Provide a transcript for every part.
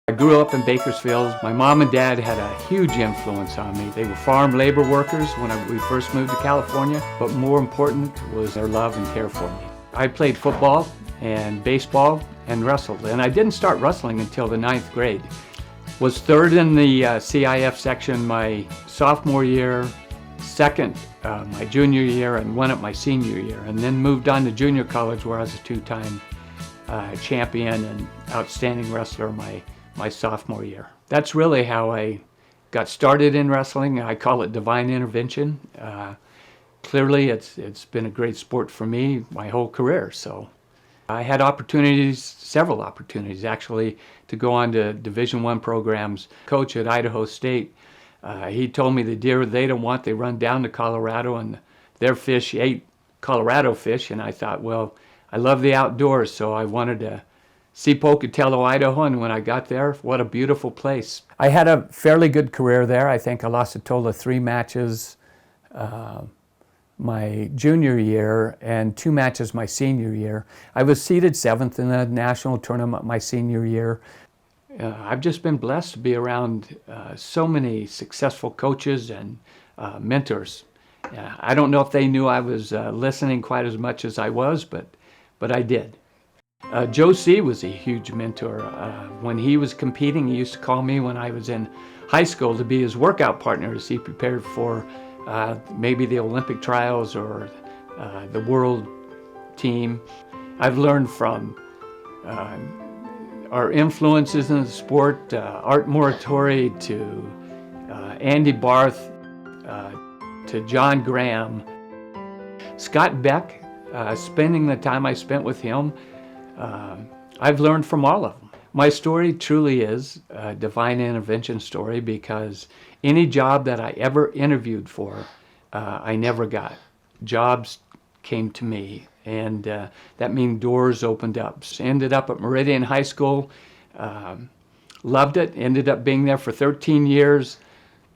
I grew up in Bakersfield. My mom and dad had a huge influence on me. They were farm labor workers when we first moved to California, but more important was their love and care for me. I played football and baseball and wrestled, and I didn't start wrestling until the 9th grade. Was third in the CIF section my sophomore year, second my junior year, and won it my senior year, and then moved on to junior college where I was a two-time champion and outstanding wrestler my sophomore year. That's really how I got started in wrestling. I call it divine intervention. Clearly it's been a great sport for me my whole career. So I had several opportunities actually, to go on to Division I programs. Coach at Idaho State, he told me the deer they don't want, they run down to Colorado, and their fish ate Colorado fish. And I thought, well, I love the outdoors, so I wanted to see Pocatello, Idaho, and when I got there, what a beautiful place. I had a fairly good career there. I think I lost a total of 3 matches my junior year and 2 matches my senior year. I was seeded 7th in the national tournament my senior year. I've just been blessed to be around so many successful coaches and mentors. I don't know if they knew I was listening quite as much as I was, but I did. Joe C. was a huge mentor. When he was competing, he used to call me when I was in high school to be his workout partner as he prepared for maybe the Olympic trials or the world team. I've learned from our influences in the sport, Art Moratori to Andy Barth to John Graham. Scott Beck, spending the time I spent with him, I've learned from all of them. My story truly is a divine intervention story, because any job that I ever interviewed for, I never got. Jobs came to me, and that means doors opened up. Ended up at Meridian High School, loved it, ended up being there for 13 years.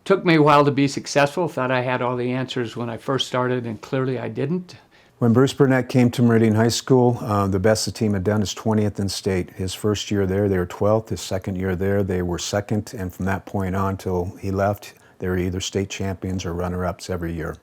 Took me a while to be successful, thought I had all the answers when I first started, and clearly I didn't. When Bruce Burnett came to Meridian High School, the best the team had done is 20th in state. His first year there, they were 12th. His second year there, they were 2nd. And from that point on till he left, they were either state champions or runner-ups every year.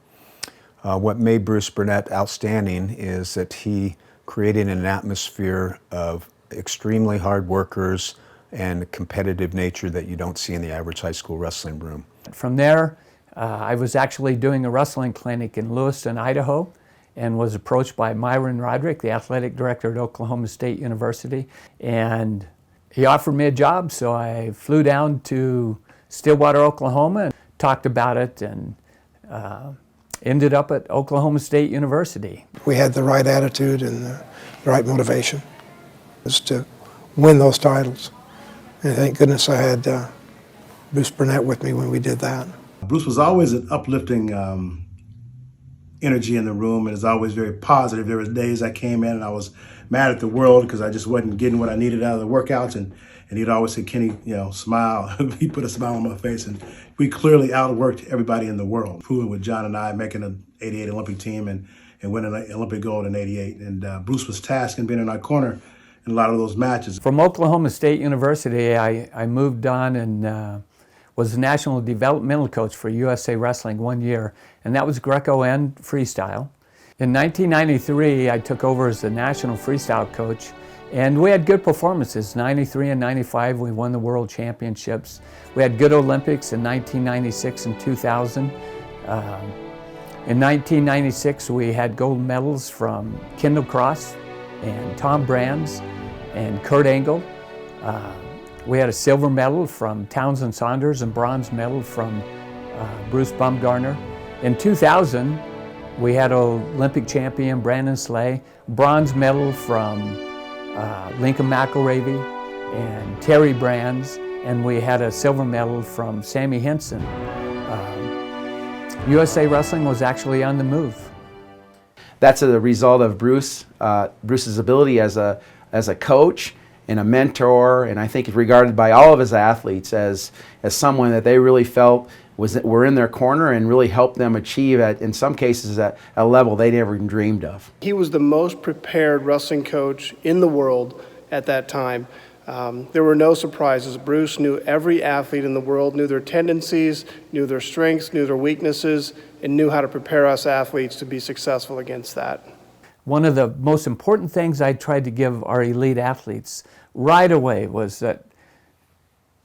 What made Bruce Burnett outstanding is that he created an atmosphere of extremely hard workers and a competitive nature that you don't see in the average high school wrestling room. From there, I was actually doing a wrestling clinic in Lewiston, Idaho, and was approached by Myron Roderick, the athletic director at Oklahoma State University, and he offered me a job, so I flew down to Stillwater, Oklahoma, and talked about it, and ended up at Oklahoma State University. We had the right attitude and the right motivation was to win those titles, and thank goodness I had Bruce Burnett with me when we did that. Bruce was always an uplifting energy in the room, and is always very positive. There was days I came in and I was mad at the world because I just wasn't getting what I needed out of the workouts, and he'd always say, Kenny, smile. He put a smile on my face, and we clearly outworked everybody in the world. Proving with John and I making an '88 Olympic team and winning an Olympic gold in '88. And Bruce was tasked in being in our corner in a lot of those matches. From Oklahoma State University, I moved on and was the national developmental coach for USA Wrestling 1 year, and that was Greco and freestyle. In 1993, I took over as the national freestyle coach, and we had good performances. 93 and 95, we won the world championships. We had good Olympics in 1996 and 2000. In 1996, we had gold medals from Kendall Cross and Tom Brands and Kurt Angle. We had a silver medal from Townsend Saunders and bronze medal from Bruce Baumgartner. In 2000, we had Olympic champion Brandon Slay, bronze medal from Lincoln McElravy and Terry Brands, and we had a silver medal from Sammy Henson. USA Wrestling was actually on the move. That's a result of Bruce's ability as a coach and a mentor, and I think is regarded by all of his athletes as someone that they really felt were in their corner and really helped them achieve, in some cases, at a level they never even dreamed of. He was the most prepared wrestling coach in the world at that time. There were no surprises. Bruce knew every athlete in the world, knew their tendencies, knew their strengths, knew their weaknesses, and knew how to prepare us athletes to be successful against that. One of the most important things I tried to give our elite athletes right away was that,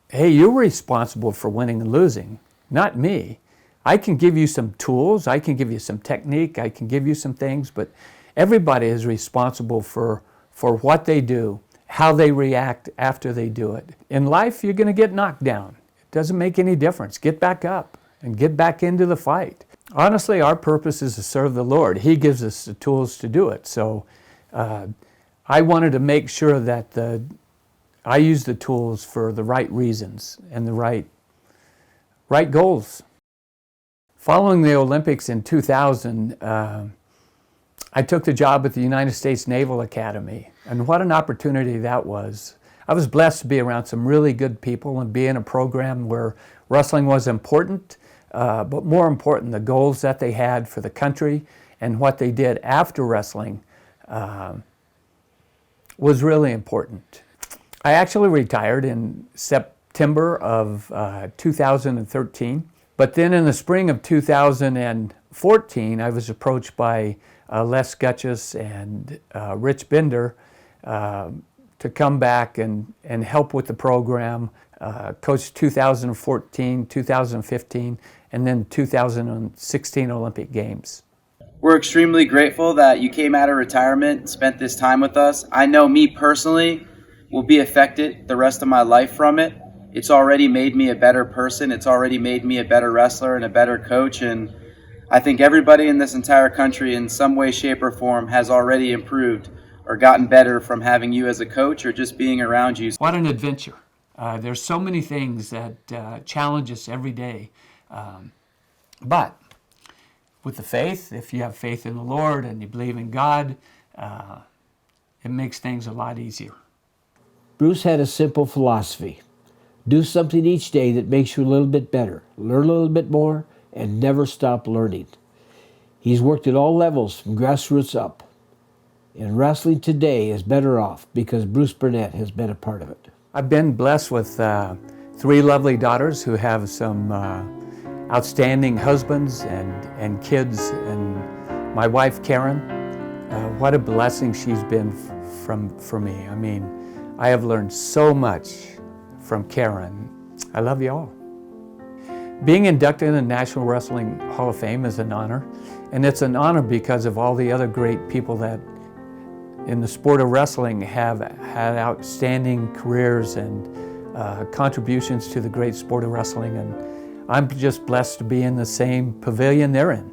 hey, you're responsible for winning and losing, not me. I can give you some tools, I can give you some technique, I can give you some things, but everybody is responsible for what they do, how they react after they do it. In life, you're going to get knocked down. It doesn't make any difference. Get back up and get back into the fight. Honestly, our purpose is to serve the Lord. He gives us the tools to do it. So I wanted to make sure that I use the tools for the right reasons and the right goals. Following the Olympics in 2000, I took the job at the United States Naval Academy, and what an opportunity that was. I was blessed to be around some really good people and be in a program where wrestling was important, but more important, the goals that they had for the country and what they did after wrestling was really important. I actually retired in September of 2013, but then in the spring of 2014, I was approached by Les Gutchess and Rich Bender to come back and help with the program, coach 2014, 2015, and then 2016 Olympic Games. We're extremely grateful that you came out of retirement and spent this time with us. I know me personally will be affected the rest of my life from it. It's already made me a better person. It's already made me a better wrestler and a better coach. And I think everybody in this entire country in some way, shape, or form has already improved or gotten better from having you as a coach or just being around you. What an adventure. There's so many things that challenge us every day. But with the faith, if you have faith in the Lord and you believe in God, it makes things a lot easier. Bruce had a simple philosophy. Do something each day that makes you a little bit better. Learn a little bit more and never stop learning. He's worked at all levels from grassroots up. And wrestling today is better off because Bruce Burnett has been a part of it. I've been blessed with 3 lovely daughters who have some outstanding husbands and kids. And my wife, Karen, what a blessing she's been for me. I mean, I have learned so much from Karen. I love you all. Being inducted in the National Wrestling Hall of Fame is an honor, and it's an honor because of all the other great people that in the sport of wrestling have had outstanding careers and contributions to the great sport of wrestling, and I'm just blessed to be in the same pavilion they're in.